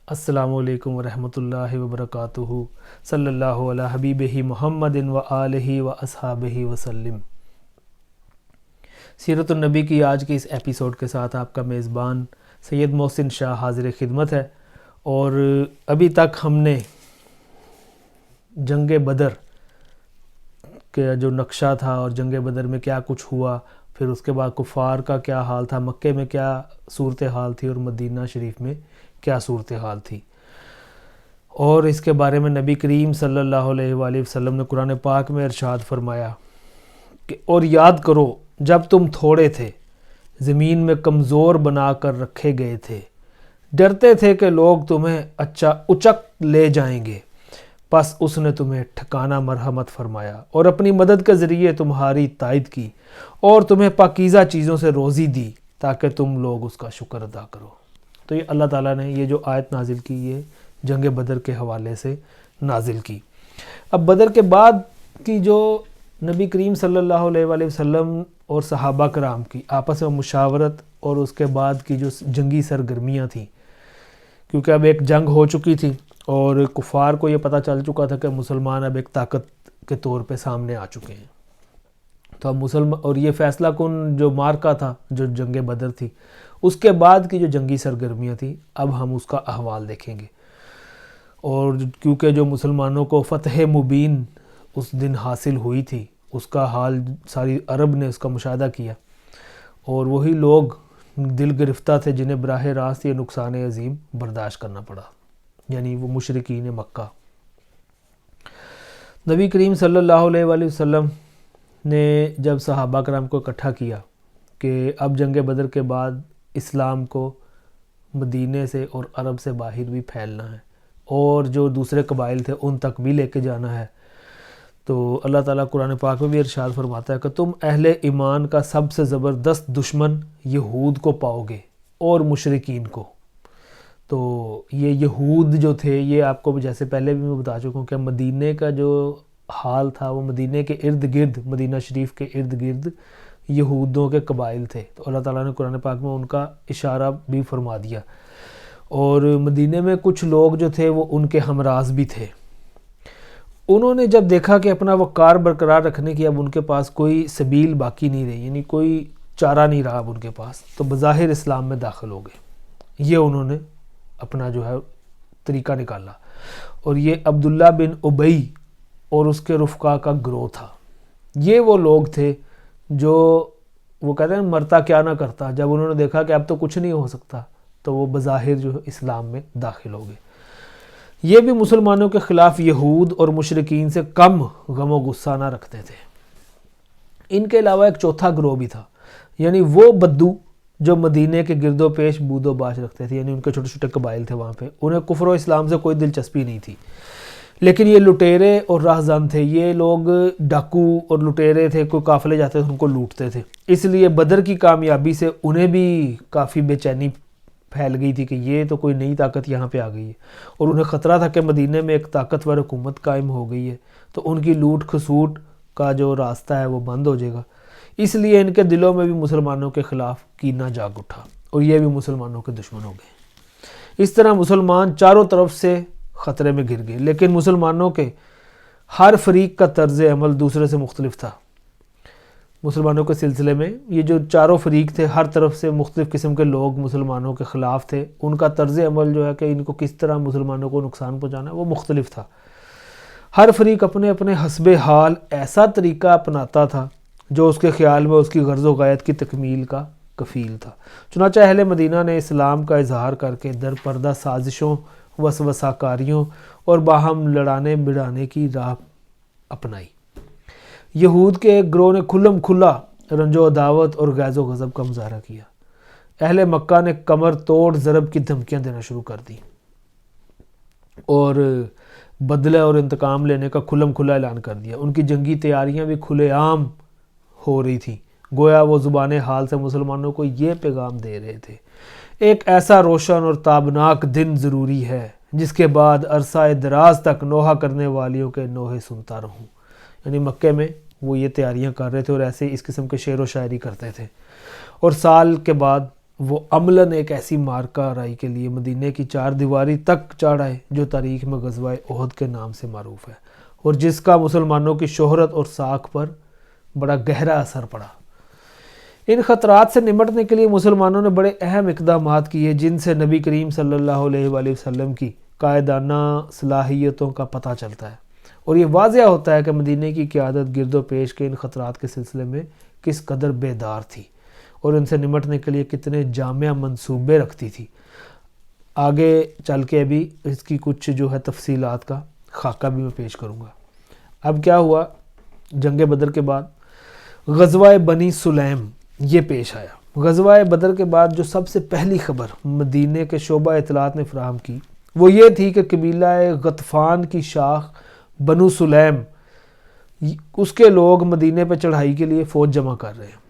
السلام علیکم ورحمۃ اللہ وبرکاتہ۔ صلی اللہ علی حبیبہ محمد و آلہ و اصحابہ وسلم۔ سیرت النبی کی آج کے اس ایپیسوڈ کے ساتھ آپ کا میزبان سید محسن شاہ حاضر خدمت ہے، اور ابھی تک ہم نے جنگ بدر کے جو نقشہ تھا اور جنگ بدر میں کیا کچھ ہوا، پھر اس کے بعد کفار کا کیا حال تھا، مکے میں کیا صورتحال تھی اور مدینہ شریف میں کیا صورتحال تھی، اور اس کے بارے میں نبی کریم صلی اللہ علیہ وآلہ وسلم نے قرآن پاک میں ارشاد فرمایا کہ اور یاد کرو جب تم تھوڑے تھے، زمین میں کمزور بنا کر رکھے گئے تھے، ڈرتے تھے کہ لوگ تمہیں اچک لے جائیں گے، پس اس نے تمہیں ٹھکانہ مرحمت فرمایا اور اپنی مدد کے ذریعے تمہاری تائید کی اور تمہیں پاکیزہ چیزوں سے روزی دی تاکہ تم لوگ اس کا شکر ادا کرو۔ تو یہ اللہ تعالیٰ نے یہ جو آیت نازل کی، یہ جنگ بدر کے حوالے سے نازل کی۔ اب بدر کے بعد کی جو نبی کریم صلی اللہ علیہ وآلہ وسلم اور صحابہ کرام کی آپس میں مشاورت اور اس کے بعد کی جو جنگی سرگرمیاں تھیں، کیونکہ اب ایک جنگ ہو چکی تھی اور کفار کو یہ پتہ چل چکا تھا کہ مسلمان اب ایک طاقت کے طور پہ سامنے آ چکے ہیں، تو اب اور یہ فیصلہ کن جو مارکا تھا، جو جنگ بدر تھی، اس کے بعد کی جو جنگی سرگرمیاں تھیں، اب ہم اس کا احوال دیکھیں گے۔ اور کیونکہ جو مسلمانوں کو فتح مبین اس دن حاصل ہوئی تھی، اس کا حال ساری عرب نے اس کا مشاہدہ کیا، اور وہی لوگ دل گرفتہ تھے جنہیں براہ راست یہ نقصان عظیم برداشت کرنا پڑا، یعنی وہ مشرکین مکہ۔ نبی کریم صلی اللہ علیہ وآلہ وسلم نے جب صحابہ کرام کو اکٹھا کیا کہ اب جنگ بدر کے بعد اسلام کو مدینے سے اور عرب سے باہر بھی پھیلنا ہے اور جو دوسرے قبائل تھے ان تک بھی لے کے جانا ہے، تو اللہ تعالیٰ قرآن پاک میں بھی ارشاد فرماتا ہے کہ تم اہل ایمان کا سب سے زبردست دشمن یہود کو پاؤ گے اور مشرکین کو۔ تو یہ یہود جو تھے، یہ آپ کو جیسے پہلے بھی میں بتا چکا ہوں کہ مدینے کا جو حال تھا وہ مدینے کے ارد گرد، مدینہ شریف کے ارد گرد یہودوں کے قبائل تھے، تو اللہ تعالیٰ نے قرآن پاک میں ان کا اشارہ بھی فرما دیا، اور مدینے میں کچھ لوگ جو تھے وہ ان کے ہمراز بھی تھے۔ انہوں نے جب دیکھا کہ اپنا وقار برقرار رکھنے کی اب ان کے پاس کوئی سبیل باقی نہیں رہی، یعنی کوئی چارہ نہیں رہا اب ان کے پاس، تو بظاہر اسلام میں داخل ہو گئے۔ یہ انہوں نے اپنا جو ہے طریقہ نکالا، اور یہ عبداللہ بن ابی اور اس کے رفقا کا گروہ تھا۔ یہ وہ لوگ تھے جو وہ کہتے ہیں مرتا کیا نہ کرتا، جب انہوں نے دیکھا کہ اب تو کچھ نہیں ہو سکتا تو وہ بظاہر جو اسلام میں داخل ہو گئے۔ یہ بھی مسلمانوں کے خلاف یہود اور مشرکین سے کم غم و غصہ نہ رکھتے تھے۔ ان کے علاوہ ایک چوتھا گروہ بھی تھا، یعنی وہ بدو جو مدینے کے گرد و پیش بود و باش رکھتے تھے، یعنی ان کے چھوٹے چھوٹے قبائل تھے وہاں پہ، انہیں کفر و اسلام سے کوئی دلچسپی نہیں تھی، لیکن یہ لٹیرے اور راہزن تھے، یہ لوگ ڈاکو اور لٹیرے تھے، کوئی قافلے جاتے تھے ان کو لوٹتے تھے، اس لیے بدر کی کامیابی سے انہیں بھی کافی بے چینی پھیل گئی تھی کہ یہ تو کوئی نئی طاقت یہاں پہ آ گئی ہے، اور انہیں خطرہ تھا کہ مدینے میں ایک طاقتور حکومت قائم ہو گئی ہے تو ان کی لوٹ کھسوٹ کا جو راستہ ہے وہ بند ہو جائے گا، اس لیے ان کے دلوں میں بھی مسلمانوں کے خلاف کینہ جاگ اٹھا اور یہ بھی مسلمانوں کے دشمن ہو گئے۔ اس طرح مسلمان چاروں طرف سے خطرے میں گر گئے، لیکن مسلمانوں کے ہر فریق کا طرز عمل دوسرے سے مختلف تھا۔ مسلمانوں کے سلسلے میں یہ جو چاروں فریق تھے، ہر طرف سے مختلف قسم کے لوگ مسلمانوں کے خلاف تھے، ان کا طرز عمل جو ہے کہ ان کو کس طرح مسلمانوں کو نقصان پہنچانا ہے وہ مختلف تھا۔ ہر فریق اپنے اپنے حسب حال ایسا طریقہ اپناتا تھا جو اس کے خیال میں اس کی غرض و غایت کی تکمیل کا کفیل تھا۔ چنانچہ اہل مدینہ نے اسلام کا اظہار کر کے در پردہ سازشوں، وسوسہ کاریوں اور باہم لڑانے بڑھانے کی راہ اپنائی۔ یہود کے ایک گروہ نے کھلم کھلا رنج و عداوت اور غیظ و غضب کا مظاہرہ کیا۔ اہل مکہ نے کمر توڑ ضرب کی دھمکیاں دینا شروع کر دی اور بدلے اور انتقام لینے کا کھلم کھلا اعلان کر دیا۔ ان کی جنگی تیاریاں بھی کھلے عام ہو رہی تھیں، گویا وہ زبان حال سے مسلمانوں کو یہ پیغام دے رہے تھے، ایک ایسا روشن اور تابناک دن ضروری ہے جس کے بعد عرصہ دراز تک نوحہ کرنے والیوں کے نوحے سنتا رہوں۔ یعنی مکے میں وہ یہ تیاریاں کر رہے تھے اور ایسے اس قسم کے شعر و شاعری کرتے تھے، اور سال کے بعد وہ عملاً ایک ایسی مارکہ آرائی کے لیے مدینے کی 4 دیواری تک چڑھ آئے جو تاریخ میں غزوہ احد کے نام سے معروف ہے، اور جس کا مسلمانوں کی شہرت اور ساکھ پر بڑا گہرا اثر پڑا۔ ان خطرات سے نمٹنے کے لیے مسلمانوں نے بڑے اہم اقدامات کیے، جن سے نبی کریم صلی اللہ علیہ وآلہ وسلم کی قائدانہ صلاحیتوں کا پتہ چلتا ہے، اور یہ واضح ہوتا ہے کہ مدینے کی قیادت گرد و پیش کے ان خطرات کے سلسلے میں کس قدر بیدار تھی اور ان سے نمٹنے کے لیے کتنے جامع منصوبے رکھتی تھی۔ آگے چل کے ابھی اس کی کچھ جو ہے تفصیلات کا خاکہ بھی میں پیش کروں گا۔ اب کیا ہوا، جنگ بدر کے بعد غزوہ بنی سلیم یہ پیش آیا۔ غزوہ بدر کے بعد جو سب سے پہلی خبر مدینے کے شعبہ اطلاعات نے فراہم کی وہ یہ تھی کہ قبیلہ غطفان کی شاخ بنو سلیم اس کے لوگ مدینے پہ چڑھائی کے لیے فوج جمع کر رہے ہیں،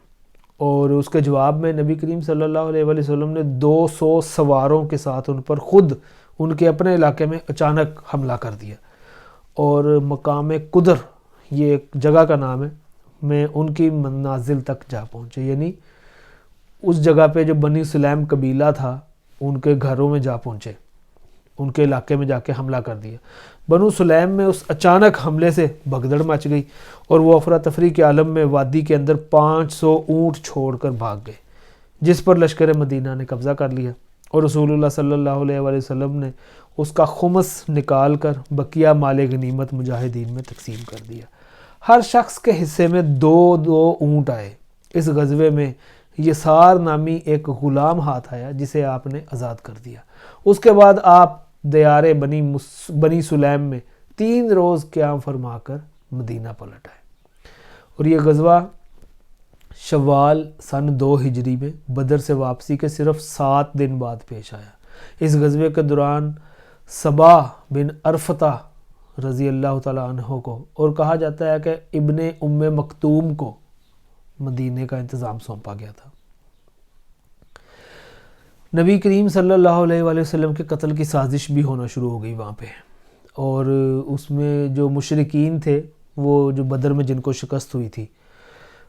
اور اس کے جواب میں نبی کریم صلی اللہ علیہ وآلہ وسلم نے 200 سواروں کے ساتھ ان پر خود ان کے اپنے علاقے میں اچانک حملہ کر دیا، اور مقام قدر یہ ایک جگہ کا نام ہے میں ان کی منازل تک جا پہنچے، یعنی اس جگہ پہ جو بنی سلیم قبیلہ تھا ان کے گھروں میں جا پہنچے، ان کے علاقے میں جا کے حملہ کر دیا۔ بنو سلیم میں اس اچانک حملے سے بھگدڑ مچ گئی، اور وہ افراتفری کے عالم میں وادی کے اندر 500 اونٹ چھوڑ کر بھاگ گئے، جس پر لشکر مدینہ نے قبضہ کر لیا، اور رسول اللہ صلی اللہ علیہ وآلہ وسلم نے اس کا خمس نکال کر بقیہ مال غنیمت مجاہدین میں تقسیم کر دیا۔ ہر شخص کے حصے میں 2 اونٹ آئے۔ اس غزوے میں یسار نامی ایک غلام ہاتھ آیا جسے آپ نے آزاد کر دیا۔ اس کے بعد آپ دیار بنی سلیم میں 3 روز قیام فرما کر مدینہ پلٹ آئے، اور یہ غزوہ شوال سن 2 ہجری میں بدر سے واپسی کے صرف 7 دن بعد پیش آیا۔ اس غزوے کے دوران صبا بن عرفتہ رضی اللہ تعالیٰ عنہ کو، اور کہا جاتا ہے کہ ابن ام مکتوم کو، مدینے کا انتظام سونپا گیا تھا۔ نبی کریم صلی اللہ علیہ وآلہ وسلم کے قتل کی سازش بھی ہونا شروع ہو گئی وہاں پہ، اور اس میں جو مشرکین تھے وہ جو بدر میں جن کو شکست ہوئی تھی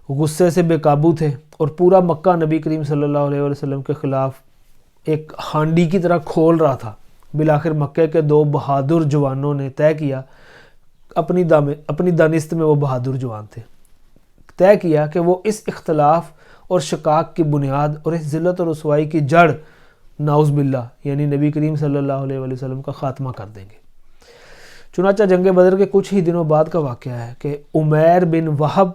غصے سے بے قابو تھے، اور پورا مکہ نبی کریم صلی اللہ علیہ وآلہ وسلم کے خلاف ایک ہانڈی کی طرح کھول رہا تھا۔ بالآخر مکے کے 2 بہادر جوانوں نے طے کیا، اپنی دانست میں وہ بہادر جوان تھے، طے کیا کہ وہ اس اختلاف اور شقاق کی بنیاد اور اس ذلت اور رسوائی کی جڑ نعوذ باللہ یعنی نبی کریم صلی اللہ علیہ وآلہ وسلم کا خاتمہ کر دیں گے۔ چنانچہ جنگ بدر کے کچھ ہی دنوں بعد کا واقعہ ہے کہ عمیر بن وہب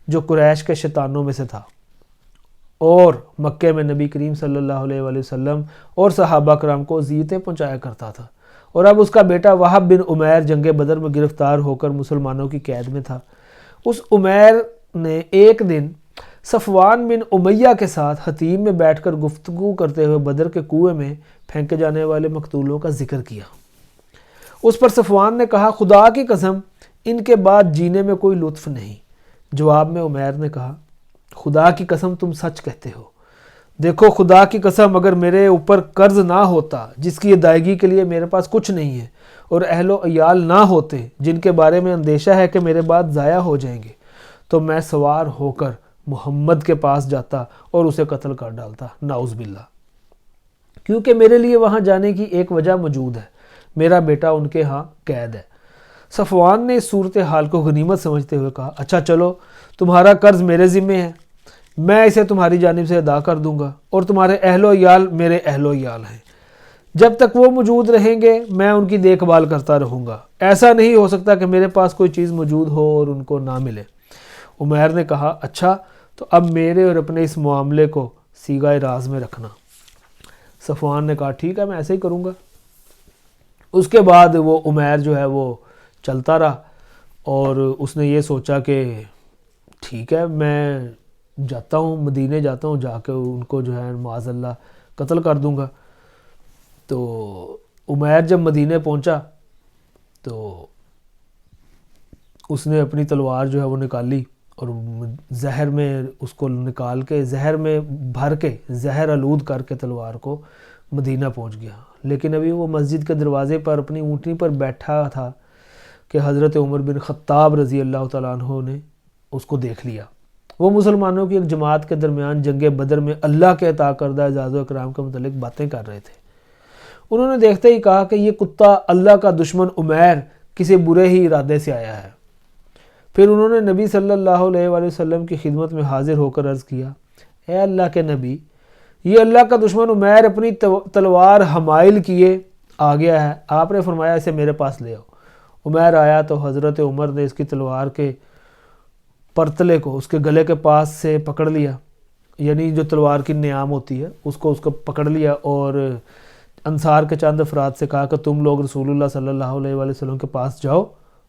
جو قریش کے شیطانوں میں سے تھا اور مکے میں نبی کریم صلی اللہ علیہ وآلہ وسلم اور صحابہ کرام کو اذیتیں پہنچایا کرتا تھا، اور اب اس کا بیٹا وہب بن عمیر جنگ بدر میں گرفتار ہو کر مسلمانوں کی قید میں تھا۔ اس عمیر نے ایک دن صفوان بن امیہ کے ساتھ حتیم میں بیٹھ کر گفتگو کرتے ہوئے بدر کے کنویں میں پھینکے جانے والے مقتولوں کا ذکر کیا۔ اس پر صفوان نے کہا، خدا کی قسم ان کے بعد جینے میں کوئی لطف نہیں۔ جواب میں عمیر نے کہا، خدا کی قسم تم سچ کہتے ہو، دیکھو خدا کی قسم اگر میرے اوپر قرض نہ ہوتا جس کی ادائیگی کے لیے میرے پاس کچھ نہیں ہے، اور اہل و عیال نہ ہوتے جن کے بارے میں اندیشہ ہے کہ میرے بعد ضائع ہو جائیں گے، تو میں سوار ہو کر محمد کے پاس جاتا اور اسے قتل کر ڈالتا، نعوذ باللہ، کیونکہ میرے لیے وہاں جانے کی ایک وجہ موجود ہے، میرا بیٹا ان کے ہاں قید ہے۔ صفوان نے اس صورتحال کو غنیمت سمجھتے ہوئے کہا، اچھا چلو تمہارا قرض میرے ذمے ہے، میں اسے تمہاری جانب سے ادا کر دوں گا، اور تمہارے اہل و عیال میرے اہل و عیال ہیں، جب تک وہ موجود رہیں گے میں ان کی دیکھ بھال کرتا رہوں گا، ایسا نہیں ہو سکتا کہ میرے پاس کوئی چیز موجود ہو اور ان کو نہ ملے۔ عمیر نے کہا، اچھا تو اب میرے اور اپنے اس معاملے کو سیغہ راز میں رکھنا۔ صفوان نے کہا، ٹھیک ہے میں ایسے ہی کروں گا۔ اس کے بعد وہ عمیر جو ہے وہ چلتا رہا، اور اس نے یہ سوچا کہ ٹھیک ہے میں جاتا ہوں، مدینے جاتا ہوں، جا کے ان کو جو ہے معاذ اللہ قتل کر دوں گا۔ تو عمیر جب مدینے پہنچا تو اس نے اپنی تلوار جو ہے وہ نکالی، اور زہر میں اس کو نکال کے زہر میں بھر کے زہر آلود کر کے تلوار کو مدینہ پہنچ گیا۔ لیکن ابھی وہ مسجد کے دروازے پر اپنی اونٹنی پر بیٹھا تھا کہ حضرت عمر بن خطاب رضی اللہ تعالیٰ عنہ نے اس کو دیکھ لیا، وہ مسلمانوں کی ایک جماعت کے درمیان جنگ بدر میں اللہ کے عطا کردہ اعزاز و اکرام کے متعلق باتیں کر رہے تھے۔ انہوں نے دیکھتے ہی کہا کہ یہ کتا اللہ کا دشمن عمیر کسی برے ہی ارادے سے آیا ہے۔ پھر انہوں نے نبی صلی اللہ علیہ وآلہ وسلم کی خدمت میں حاضر ہو کر عرض کیا، اے اللہ کے نبی، یہ اللہ کا دشمن عمیر اپنی تلوار حمائل کیے آ گیا ہے۔ آپ نے فرمایا اسے میرے پاس لے آؤ۔ عمیر آیا تو حضرت عمر نے اس کی تلوار کے پرتلے کو اس کے گلے کے پاس سے پکڑ لیا، یعنی جو تلوار کی نیام ہوتی ہے اس کو پکڑ لیا، اور انصار کے چند افراد سے کہا کہ تم لوگ رسول اللہ صلی اللہ علیہ وآلہ وسلم کے پاس جاؤ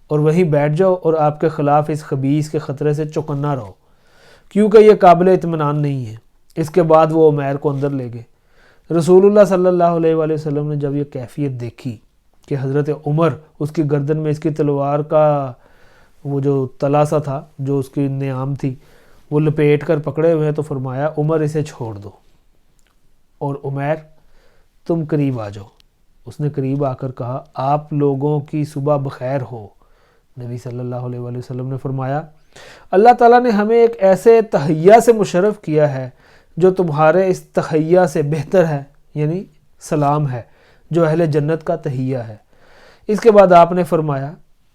اور وہیں بیٹھ جاؤ اور آپ کے خلاف اس خبیث کے خطرے سے چوکنا رہو، کیونکہ یہ قابل اطمینان نہیں ہے۔ اس کے بعد وہ عمیر کو اندر لے گئے۔ رسول اللہ صلی اللہ علیہ وآلہ وسلم نے جب یہ کیفیت دیکھی کہ حضرت عمر اس کی گردن میں اس کی تلوار کا وہ جو تلا سا تھا، جو اس کی نیام تھی، وہ لپیٹ کر پکڑے ہوئے ہیں، تو فرمایا عمر اسے چھوڑ دو، اور عمیر تم قریب آ جاؤ۔ اس نے قریب آ کر کہا، آپ لوگوں کی صبح بخیر ہو۔ نبی صلی اللہ علیہ وآلہ وسلم نے فرمایا، اللہ تعالیٰ نے ہمیں ایک ایسے تحیہ سے مشرف کیا ہے جو تمہارے اس تحیہ سے بہتر ہے، یعنی سلام ہے جو اہل جنت کا تحیہ ہے۔ اس کے بعد آپ نے فرمایا،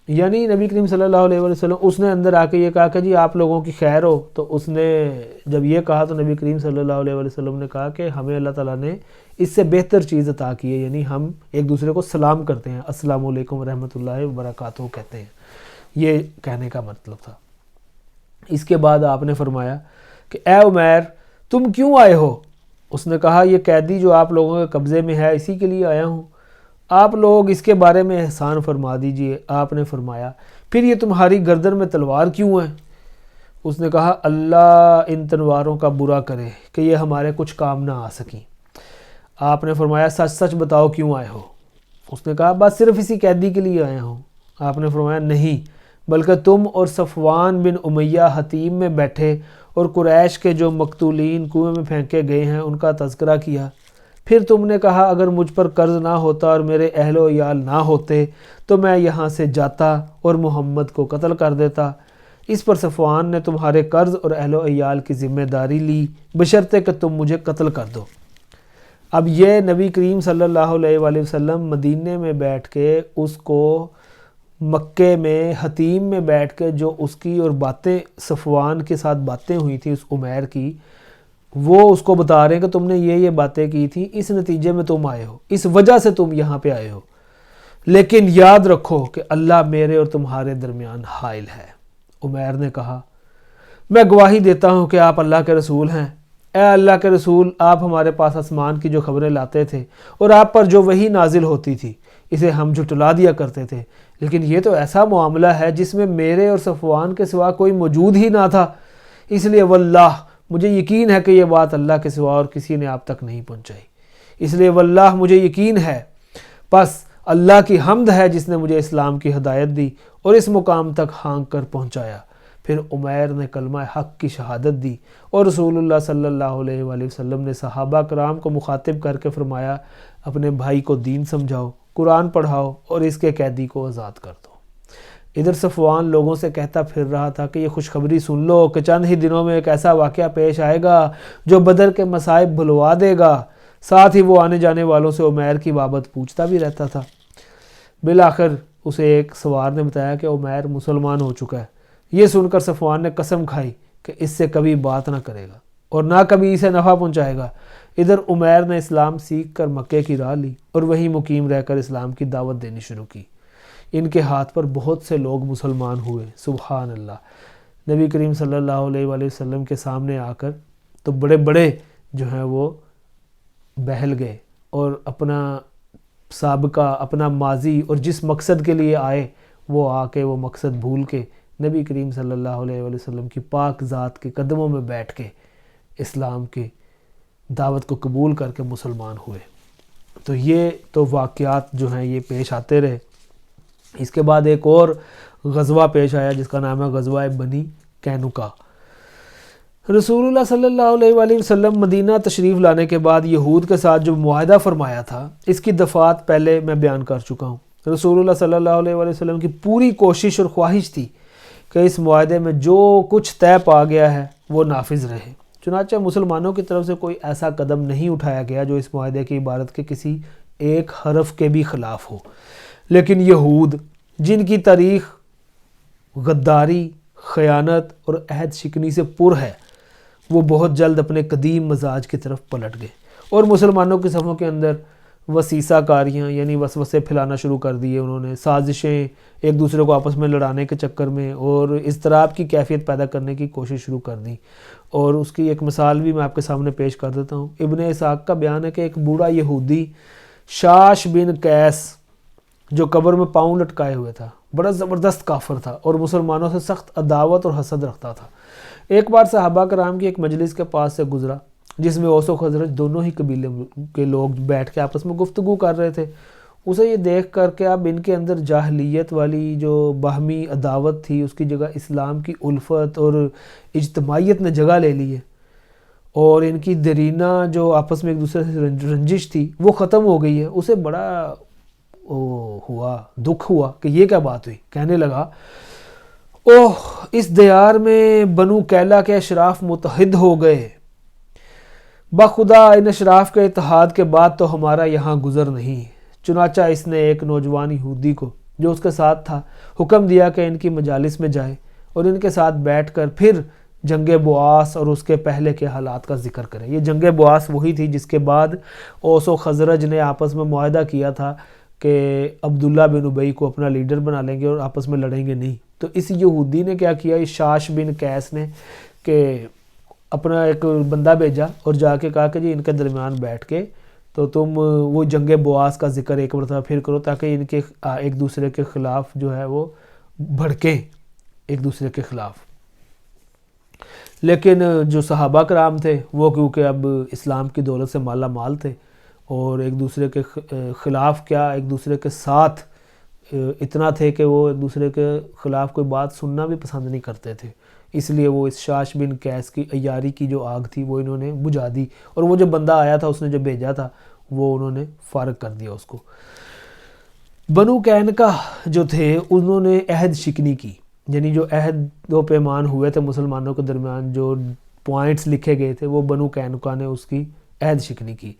یعنی نبی کریم صلی اللہ علیہ وسلم، اس نے اندر آ کے یہ کہا کہ جی آپ لوگوں کی خیر ہو، تو اس نے جب یہ کہا تو نبی کریم صلی اللہ علیہ وسلم نے کہا کہ ہمیں اللہ تعالیٰ نے اس سے بہتر چیز عطا کی ہے، یعنی ہم ایک دوسرے کو سلام کرتے ہیں، السلام علیکم ورحمۃ اللہ وبرکاتہ کہتے ہیں، یہ کہنے کا مطلب تھا۔ اس کے بعد آپ نے فرمایا کہ اے عمیر تم کیوں آئے ہو؟ اس نے کہا، یہ قیدی جو آپ لوگوں کے قبضے میں ہے اسی کے لیے آیا ہوں، آپ لوگ اس کے بارے میں احسان فرما دیجئے۔ آپ نے فرمایا، پھر یہ تمہاری گردن میں تلوار کیوں ہے؟ اس نے کہا، اللہ ان تلواروں کا برا کرے کہ یہ ہمارے کچھ کام نہ آ سکیں۔ آپ نے فرمایا، سچ سچ بتاؤ کیوں آئے ہو؟ اس نے کہا، بس صرف اسی قیدی کے لیے آیا ہوں۔ آپ نے فرمایا، نہیں، بلکہ تم اور صفوان بن امیہ حتیم میں بیٹھے اور قریش کے جو مقتولین کنویں میں پھینکے گئے ہیں ان کا تذکرہ کیا۔ پھر تم نے کہا، اگر مجھ پر قرض نہ ہوتا اور میرے اہل و عیال نہ ہوتے تو میں یہاں سے جاتا اور محمد کو قتل کر دیتا۔ اس پر صفوان نے تمہارے قرض اور اہل و عیال کی ذمہ داری لی بشرطے کہ تم مجھے قتل کر دو۔ اب یہ نبی کریم صلی اللہ علیہ وآلہ وسلم مدینے میں بیٹھ کے اس کو مکے میں حتیم میں بیٹھ کے جو اس کی اور باتیں صفوان کے ساتھ باتیں ہوئی تھی اس عمیر کی، وہ اس کو بتا رہے ہیں کہ تم نے یہ باتیں کی تھی، اس نتیجے میں تم آئے ہو، اس وجہ سے تم یہاں پہ آئے ہو، لیکن یاد رکھو کہ اللہ میرے اور تمہارے درمیان حائل ہے۔ عمیر نے کہا، میں گواہی دیتا ہوں کہ آپ اللہ کے رسول ہیں۔ اے اللہ کے رسول، آپ ہمارے پاس آسمان کی جو خبریں لاتے تھے اور آپ پر جو وحی نازل ہوتی تھی اسے ہم جھٹلا دیا کرتے تھے، لیکن یہ تو ایسا معاملہ ہے جس میں میرے اور صفوان کے سوا کوئی موجود ہی نہ تھا، اس لیے واللہ مجھے یقین ہے کہ یہ بات اللہ کے سوا اور کسی نے آپ تک نہیں پہنچائی، اس لیے واللہ مجھے یقین ہے، بس اللہ کی حمد ہے جس نے مجھے اسلام کی ہدایت دی اور اس مقام تک ہانک کر پہنچایا۔ پھر عمیر نے کلمہ حق کی شہادت دی اور رسول اللہ صلی اللہ علیہ وآلہ وسلم نے صحابہ کرام کو مخاطب کر کے فرمایا، اپنے بھائی کو دین سمجھاؤ، قرآن پڑھاؤ اور اس کے قیدی کو آزاد کر دو۔ ادھر صفوان لوگوں سے کہتا پھر رہا تھا کہ یہ خوشخبری سن لو کہ چند ہی دنوں میں ایک ایسا واقعہ پیش آئے گا جو بدر کے مصائب بھلوا دے گا۔ ساتھ ہی وہ آنے جانے والوں سے عمیر کی بابت پوچھتا بھی رہتا تھا۔ بالآخر اسے ایک سوار نے بتایا کہ عمیر مسلمان ہو چکا ہے۔ یہ سن کر صفوان نے قسم کھائی کہ اس سے کبھی بات نہ کرے گا اور نہ کبھی اسے نفع پہنچائے گا۔ ادھر عمیر نے اسلام سیکھ کر مکے کی راہ لی اور وہیں مقیم رہ کر اسلام کی دعوت دینی شروع کی۔ ان کے ہاتھ پر بہت سے لوگ مسلمان ہوئے، سبحان اللہ۔ نبی کریم صلی اللہ علیہ وآلہ وسلم کے سامنے آ کر تو بڑے بڑے جو ہیں وہ بہل گئے اور اپنا سابقہ، اپنا ماضی اور جس مقصد کے لیے آئے وہ آ کے وہ مقصد بھول کے نبی کریم صلی اللہ علیہ وآلہ وسلم کی پاک ذات کے قدموں میں بیٹھ کے اسلام کی دعوت کو قبول کر کے مسلمان ہوئے۔ تو یہ تو واقعات جو ہیں یہ پیش آتے رہے۔ اس کے بعد ایک اور غزوہ پیش آیا جس کا نام ہے غزوہ بنی قینقاع۔ رسول اللہ صلی اللہ علیہ وآلہ وسلم مدینہ تشریف لانے کے بعد یہود کے ساتھ جو معاہدہ فرمایا تھا اس کی دفعات پہلے میں بیان کر چکا ہوں۔ رسول اللہ صلی اللہ علیہ وآلہ وسلم کی پوری کوشش اور خواہش تھی کہ اس معاہدے میں جو کچھ طے پا گیا ہے وہ نافذ رہے۔ چنانچہ مسلمانوں کی طرف سے کوئی ایسا قدم نہیں اٹھایا گیا جو اس معاہدے کی عبارت کے کسی ایک حرف کے بھی خلاف ہو، لیکن یہود جن کی تاریخ غداری، خیانت اور عہد شکنی سے پر ہے، وہ بہت جلد اپنے قدیم مزاج کی طرف پلٹ گئے اور مسلمانوں کے صفوں کے اندر وسیسہ کاریاں یعنی وسوسے پھیلانا شروع کر دیے۔ انہوں نے سازشیں ایک دوسرے کو آپس میں لڑانے کے چکر میں اور اضطراب کی کیفیت پیدا کرنے کی کوشش شروع کر دی، اور اس کی ایک مثال بھی میں آپ کے سامنے پیش کر دیتا ہوں۔ ابن اسحاق کا بیان ہے کہ ایک بوڑھا یہودی شاش بن قیس جو قبر میں پاؤں لٹکائے ہوئے تھا، بڑا زبردست کافر تھا اور مسلمانوں سے سخت عداوت اور حسد رکھتا تھا۔ ایک بار صحابہ کرام کی ایک مجلس کے پاس سے گزرا جس میں اوس و خزرج دونوں ہی قبیلے کے لوگ بیٹھ کے آپس میں گفتگو کر رہے تھے۔ اسے یہ دیکھ کر کہ اب ان کے اندر جاہلیت والی جو باہمی عداوت تھی اس کی جگہ اسلام کی الفت اور اجتماعیت نے جگہ لے لی ہے، اور ان کی دیرینہ جو آپس میں ایک دوسرے سے رنجش تھی وہ ختم ہو گئی ہے۔ اسے بڑا دکھ ہوا کہ یہ کیا بات ہوئی۔ کہنے لگا، اوہ اس دیار میں بنو کیلا کے اشراف متحد ہو گئے، بخدا ان اشراف کے اتحاد کے بعد تو ہمارا یہاں گزر نہیں۔ چنانچہ اس نے ایک نوجوان یہودی کو جو اس کے ساتھ تھا حکم دیا کہ ان کی مجالس میں جائے اور ان کے ساتھ بیٹھ کر پھر جنگ بواس اور اس کے پہلے کے حالات کا ذکر کرے۔ یہ جنگ بواس وہی تھی جس کے بعد اوس و خزرج نے آپس میں معاہدہ کیا تھا کہ عبداللہ بن ابی کو اپنا لیڈر بنا لیں گے اور آپس میں لڑیں گے نہیں۔ تو اس یہودی نے کیا کیا، اس شاش بن قیس نے، کہ اپنا ایک بندہ بھیجا اور جا کے کہا کہ جی ان کے درمیان بیٹھ کے تو تم وہ جنگ بواس کا ذکر ایک مرتبہ پھر کرو تاکہ ان کے ایک دوسرے کے خلاف جو ہے وہ بھڑکیں ایک دوسرے کے خلاف۔ لیکن جو صحابہ کرام تھے وہ کیونکہ اب اسلام کی دولت سے مالا مال تھے اور ایک دوسرے کے خلاف کیا ایک دوسرے کے ساتھ اتنا تھے کہ وہ ایک دوسرے کے خلاف کوئی بات سننا بھی پسند نہیں کرتے تھے، اس لیے وہ اس شاش بن قیس کی عیاری کی جو آگ تھی وہ انہوں نے بجھا دی، اور وہ جو بندہ آیا تھا اس نے جو بھیجا تھا وہ انہوں نے فارغ کر دیا اس کو۔ بنو قینقاع جو تھے انہوں نے عہد شکنی کی، یعنی جو عہد و پیمان ہوئے تھے مسلمانوں کے درمیان، جو پوائنٹس لکھے گئے تھے، وہ بنو قینقاع نے اس کی عہد شکنی کی۔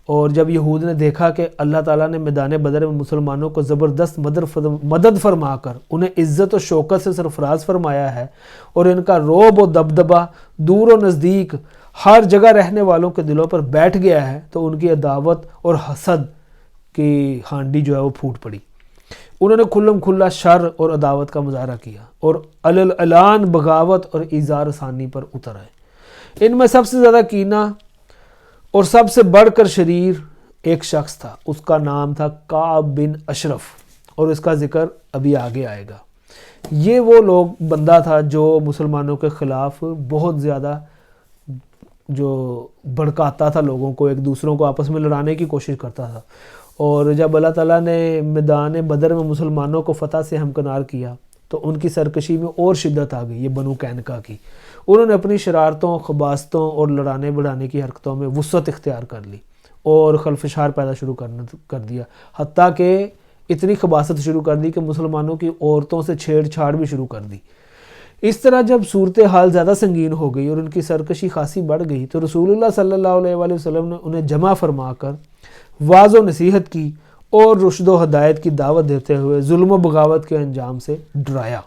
اور جب یہود نے دیکھا کہ اللہ تعالیٰ نے میدان بدر میں مسلمانوں کو زبردست مدد فرما کر انہیں عزت و شوکت سے سرفراز فرمایا ہے اور ان کا رعب و دبدبہ دور و نزدیک ہر جگہ رہنے والوں کے دلوں پر بیٹھ گیا ہے، تو ان کی عداوت اور حسد کی ہانڈی جو ہے وہ پھوٹ پڑی۔ انہوں نے کھلم کھلا شر اور عداوت کا مظاہرہ کیا اور اعلان بغاوت اور ایذا رسانی پر اتر آئے۔ ان میں سب سے زیادہ کینہ اور سب سے بڑھ کر شریر ایک شخص تھا، اس کا نام تھا کعب بن اشرف، اور اس کا ذکر ابھی آگے آئے گا۔ یہ وہ بندہ تھا جو مسلمانوں کے خلاف بہت زیادہ جو بھڑکاتا تھا لوگوں کو، ایک دوسروں کو آپس میں لڑانے کی کوشش کرتا تھا، اور جب اللہ تعالیٰ نے میدان بدر میں مسلمانوں کو فتح سے ہمکنار کیا تو ان کی سرکشی میں اور شدت آ گئی۔ یہ بنو قینقاع کی انہوں نے اپنی شرارتوں، خباستوں اور لڑانے بڑھانے کی حرکتوں میں وسعت اختیار کر لی اور خلفشار پیدا شروع کر دیا، حتیٰ کہ اتنی خباست شروع کر دی کہ مسلمانوں کی عورتوں سے چھیڑ چھاڑ بھی شروع کر دی۔ اس طرح جب صورتحال زیادہ سنگین ہو گئی اور ان کی سرکشی خاصی بڑھ گئی تو رسول اللہ صلی اللہ علیہ وآلہ وسلم نے انہیں جمع فرما کر واعظ و نصیحت کی اور رشد و ہدایت کی دعوت دیتے ہوئے ظلم و بغاوت کے انجام سے ڈرایا،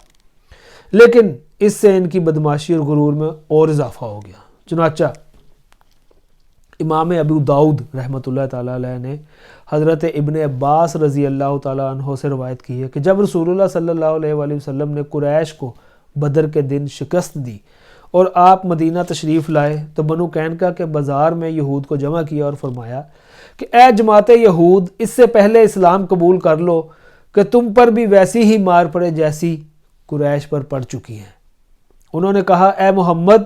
لیکن اس سے ان کی بدماشی اور غرور میں اور اضافہ ہو گیا۔ چنانچہ امام ابو داؤد رحمۃ اللہ تعالیٰ علیہ نے حضرت ابن عباس رضی اللہ تعالیٰ عنہ سے روایت کی ہے کہ جب رسول اللہ صلی اللہ علیہ وآلہ وسلم نے قریش کو بدر کے دن شکست دی اور آپ مدینہ تشریف لائے تو بنو قینقاع کے بازار میں یہود کو جمع کیا اور فرمایا کہ اے جماعت یہود، اس سے پہلے اسلام قبول کر لو کہ تم پر بھی ویسی ہی مار پڑے جیسی قریش پر پڑ چکی ہیں۔ انہوں نے کہا، اے محمد،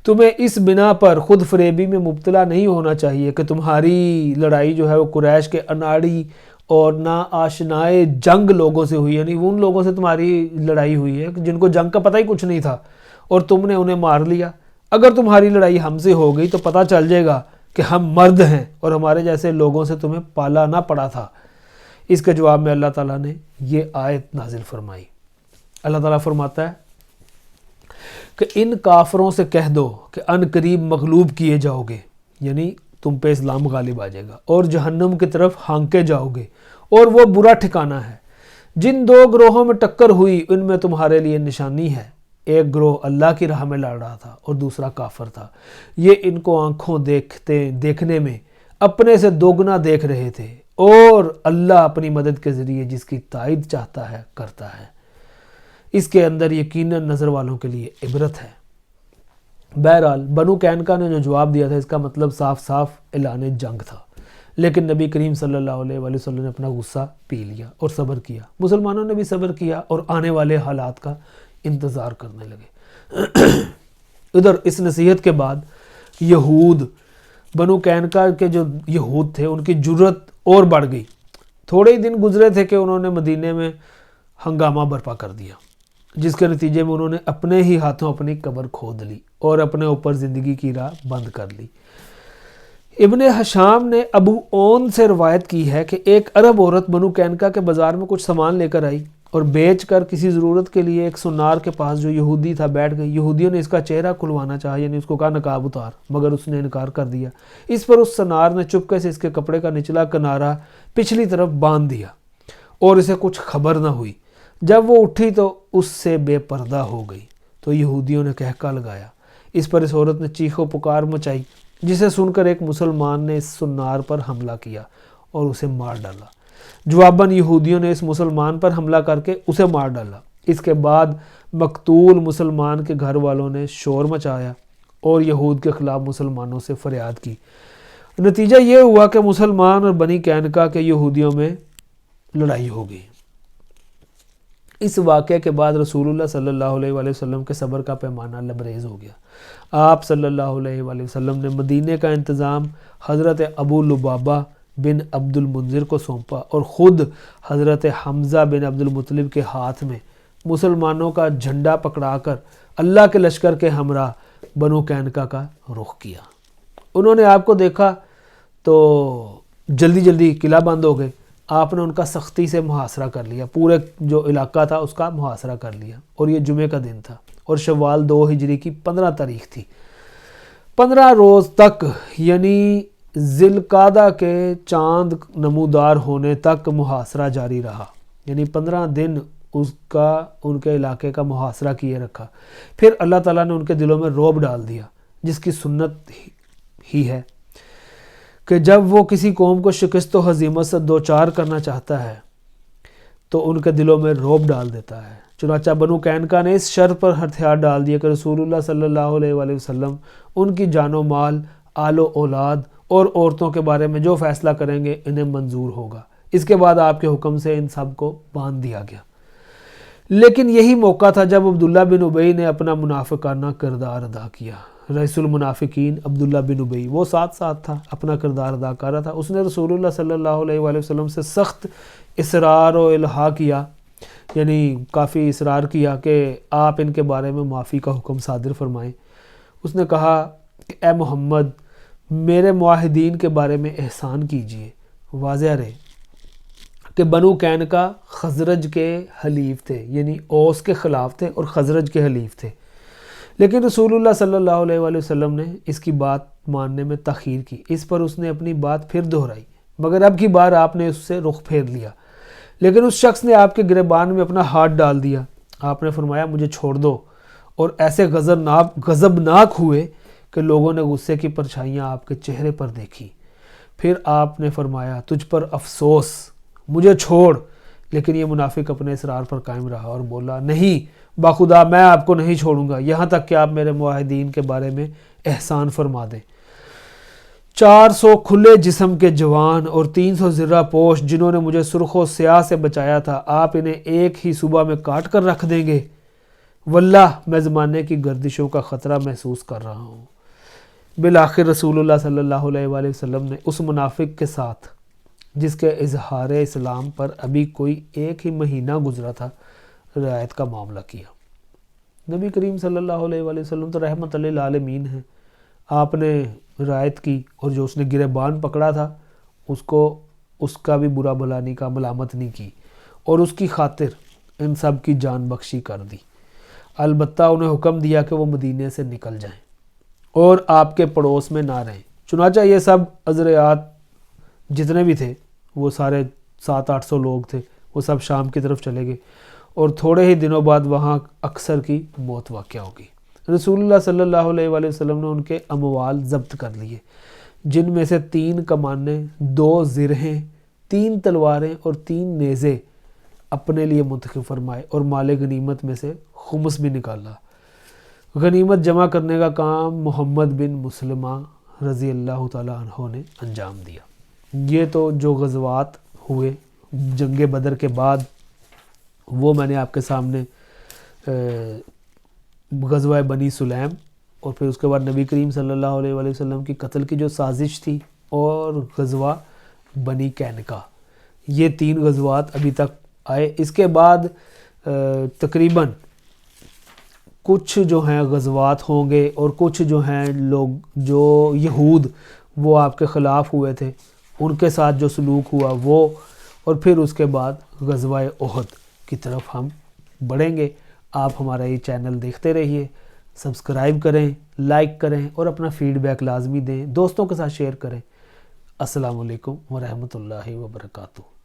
تمہیں اس بنا پر خود فریبی میں مبتلا نہیں ہونا چاہیے کہ تمہاری لڑائی جو ہے وہ قریش کے اناڑی اور نا آشنائے جنگ لوگوں سے ہوئی، یعنی ان لوگوں سے تمہاری لڑائی ہوئی ہے جن کو جنگ کا پتہ ہی کچھ نہیں تھا اور تم نے انہیں مار لیا۔ اگر تمہاری لڑائی ہم سے ہو گئی تو پتہ چل جائے گا کہ ہم مرد ہیں اور ہمارے جیسے لوگوں سے تمہیں پالا نہ پڑا تھا۔ اس کے جواب میں اللہ تعالیٰ نے یہ آیت نازل فرمائی۔ اللہ تعالیٰ فرماتا ہے کہ ان کافروں سے کہہ دو کہ ان قریب مغلوب کیے جاؤ گے، یعنی تم پہ اسلام غالب آ جائے گا، اور جہنم کی طرف ہانکے جاؤ گے، اور وہ برا ٹھکانہ ہے۔ جن دو گروہوں میں ٹکر ہوئی ان میں تمہارے لیے نشانی ہے، ایک گروہ اللہ کی راہ میں لڑ رہا تھا اور دوسرا کافر تھا۔ یہ ان کو آنکھوں دیکھنے میں اپنے سے دوگنا دیکھ رہے تھے، اور اللہ اپنی مدد کے ذریعے جس کی تائید چاہتا ہے کرتا ہے۔ اس کے اندر یقیناً نظر والوں کے لیے عبرت ہے۔ بہرحال بنو قینقاع نے جو جواب دیا تھا اس کا مطلب صاف صاف اعلان جنگ تھا، لیکن نبی کریم صلی اللہ علیہ وآلہ وسلم نے اپنا غصہ پی لیا اور صبر کیا۔ مسلمانوں نے بھی صبر کیا اور آنے والے حالات کا انتظار کرنے لگے۔ ادھر اس نصیحت کے بعد یہود، بنو قینقاع کے جو یہود تھے ان کی جرت اور بڑھ گئی۔ تھوڑے ہی دن گزرے تھے کہ انہوں نے مدینے میں ہنگامہ برپا کر دیا، جس کے نتیجے میں انہوں نے اپنے ہی ہاتھوں اپنی قبر کھود لی اور اپنے اوپر زندگی کی راہ بند کر لی۔ ابن حشام نے ابو اون سے روایت کی ہے کہ ایک عرب عورت بنو قینقاع کے بازار میں کچھ سامان لے کر آئی اور بیچ کر کسی ضرورت کے لیے ایک سنار کے پاس جو یہودی تھا بیٹھ گئی۔ یہودیوں نے اس کا چہرہ کھلوانا چاہا، یعنی اس کو کہا نقاب اتار، مگر اس نے انکار کر دیا۔ اس پر اس سنار نے چپکے سے اس کے کپڑے کا نچلا کنارہ پچھلی طرف باندھ دیا اور اسے کچھ خبر نہ ہوئی۔ جب وہ اٹھی تو اس سے بے پردہ ہو گئی تو یہودیوں نے کہکا لگایا۔ اس پر اس عورت نے چیخ و پکار مچائی، جسے سن کر ایک مسلمان نے اس سنار پر حملہ کیا اور اسے مار ڈالا۔ جواباً یہودیوں نے اس مسلمان پر حملہ کر کے اسے مار ڈالا۔ اس کے بعد مقتول مسلمان کے گھر والوں نے شور مچایا اور یہود کے خلاف مسلمانوں سے فریاد کی۔ نتیجہ یہ ہوا کہ مسلمان اور بنی قینقاع کے یہودیوں میں لڑائی ہو گئی۔ اس واقعے کے بعد رسول اللہ صلی اللہ علیہ وآلہ وسلم کے صبر کا پیمانہ لبریز ہو گیا۔ آپ صلی اللہ علیہ وآلہ وسلم نے مدینے کا انتظام حضرت ابو لبابہ بن عبد المنذر کو سونپا اور خود حضرت حمزہ بن عبد المطلب کے ہاتھ میں مسلمانوں کا جھنڈا پکڑا کر اللہ کے لشکر کے ہمراہ بنو قینقاع کا رخ کیا۔ انہوں نے آپ کو دیکھا تو جلدی جلدی قلعہ بند ہو گئے۔ آپ نے ان کا سختی سے محاصرہ کر لیا، پورے جو علاقہ تھا اس کا محاصرہ کر لیا، اور یہ جمعے کا دن تھا اور شوال 2 ہجری کی 15 تاریخ تھی۔ 15 روز تک، یعنی ذی القعدہ کے چاند نمودار ہونے تک محاصرہ جاری رہا، یعنی 15 دن ان کے علاقے کا محاصرہ کیے رکھا۔ پھر اللہ تعالیٰ نے ان کے دلوں میں رعب ڈال دیا، جس کی سنت ہی ہے کہ جب وہ کسی قوم کو شکست و ہزیمت سے دوچار کرنا چاہتا ہے تو ان کے دلوں میں رعب ڈال دیتا ہے۔ چنانچہ بنو قینقاع نے اس شرط پر ہتھیار ڈال دیا کہ رسول اللہ صلی اللہ علیہ وآلہ وسلم ان کی جان و مال، آل و اولاد اور عورتوں کے بارے میں جو فیصلہ کریں گے انہیں منظور ہوگا۔ اس کے بعد آپ کے حکم سے ان سب کو باندھ دیا گیا۔ لیکن یہی موقع تھا جب عبداللہ بن ابی نے اپنا منافقانہ کردار ادا کیا۔ رئیس المنافقین عبداللہ بن ابی، وہ ساتھ تھا، اپنا کردار ادا کر رہا تھا۔ اس نے رسول اللہ صلی اللہ علیہ وآلہ وسلم سے سخت اصرار و الحاح کیا، یعنی کافی اصرار کیا کہ آپ ان کے بارے میں معافی کا حکم صادر فرمائیں۔ اس نے کہا کہ اے محمد، میرے معاہدین کے بارے میں احسان کیجئے۔ واضح رہے کہ بنو قینقاع خزرج کے حلیف تھے، یعنی اوس کے خلاف تھے اور خزرج کے حلیف تھے، لیکن رسول اللہ صلی اللہ علیہ وآلہ وسلم نے اس کی بات ماننے میں تاخیر کی۔ اس پر اس نے اپنی بات پھر دہرائی، مگر اب کی بار آپ نے اس سے رخ پھیر لیا، لیکن اس شخص نے آپ کے گریبان میں اپنا ہاتھ ڈال دیا۔ آپ نے فرمایا مجھے چھوڑ دو، اور ایسے غضبناک ہوئے کہ لوگوں نے غصے کی پرچھائیاں آپ کے چہرے پر دیکھی۔ پھر آپ نے فرمایا تجھ پر افسوس، مجھے چھوڑ، لیکن یہ منافق اپنے اصرار پر قائم رہا اور بولا نہیں باخدا میں آپ کو نہیں چھوڑوں گا یہاں تک کہ آپ میرے معاہدین کے بارے میں احسان فرما دیں۔ 400 کھلے جسم کے جوان اور 300 زرہ پوش جنہوں نے مجھے سرخ و سیاہ سے بچایا تھا، آپ انہیں ایک ہی صبح میں کاٹ کر رکھ دیں گے؟ واللہ میں زمانے کی گردشوں کا خطرہ محسوس کر رہا ہوں۔ بالآخر رسول اللہ صلی اللہ علیہ وآلہ وسلم نے اس منافق کے ساتھ جس کے اظہار اسلام پر ابھی کوئی 1 ہی مہینہ گزرا تھا رعایت کا معاملہ کیا۔ نبی کریم صلی اللہ علیہ وآلہ وسلم تو رحمت للعالمین ہیں، آپ نے رعایت کی، اور جو اس نے گریبان پکڑا تھا اس کا بھی برا بھلا نہیں کہا، ملامت نہیں کی، اور اس کی خاطر ان سب کی جان بخشی کر دی۔ البتہ انہیں حکم دیا کہ وہ مدینے سے نکل جائیں اور آپ کے پڑوس میں نہ رہیں۔ چنانچہ یہ سب حضرات جتنے بھی تھے، وہ سارے 700-800 لوگ تھے، وہ سب شام کی طرف چلے گئے اور تھوڑے ہی دنوں بعد وہاں اکثر کی موت واقع ہوگی۔ رسول اللہ صلی اللہ علیہ وآلہ وسلم نے ان کے اموال ضبط کر لیے، جن میں سے 3 کمانیں، 2 زرہیں، 3 تلواریں اور 3 نیزے اپنے لیے منتخب فرمائے اور مال غنیمت میں سے خمس بھی نکالا۔ غنیمت جمع کرنے کا کام محمد بن مسلمہ رضی اللہ تعالیٰ عنہ نے انجام دیا۔ یہ تو جو غزوات ہوئے جنگ بدر کے بعد، وہ میں نے آپ کے سامنے غزوہ بنی سلیم اور پھر اس کے بعد نبی کریم صلی اللہ علیہ وآلہ وسلم کی قتل کی جو سازش تھی اور غزوہ بنی قینقاع، یہ 3 غزوات ابھی تک آئے۔ اس کے بعد تقریباً کچھ جو ہیں غزوات ہوں گے اور کچھ جو ہیں لوگ جو یہود وہ آپ کے خلاف ہوئے تھے ان کے ساتھ جو سلوک ہوا وہ، اور پھر اس کے بعد غزوہ احد کی طرف ہم بڑھیں گے۔ آپ ہمارا یہ چینل دیکھتے رہیے، سبسکرائب کریں، لائک کریں اور اپنا فیڈ بیک لازمی دیں، دوستوں کے ساتھ شیئر کریں۔ السلام علیکم ورحمۃ اللہ وبرکاتہ۔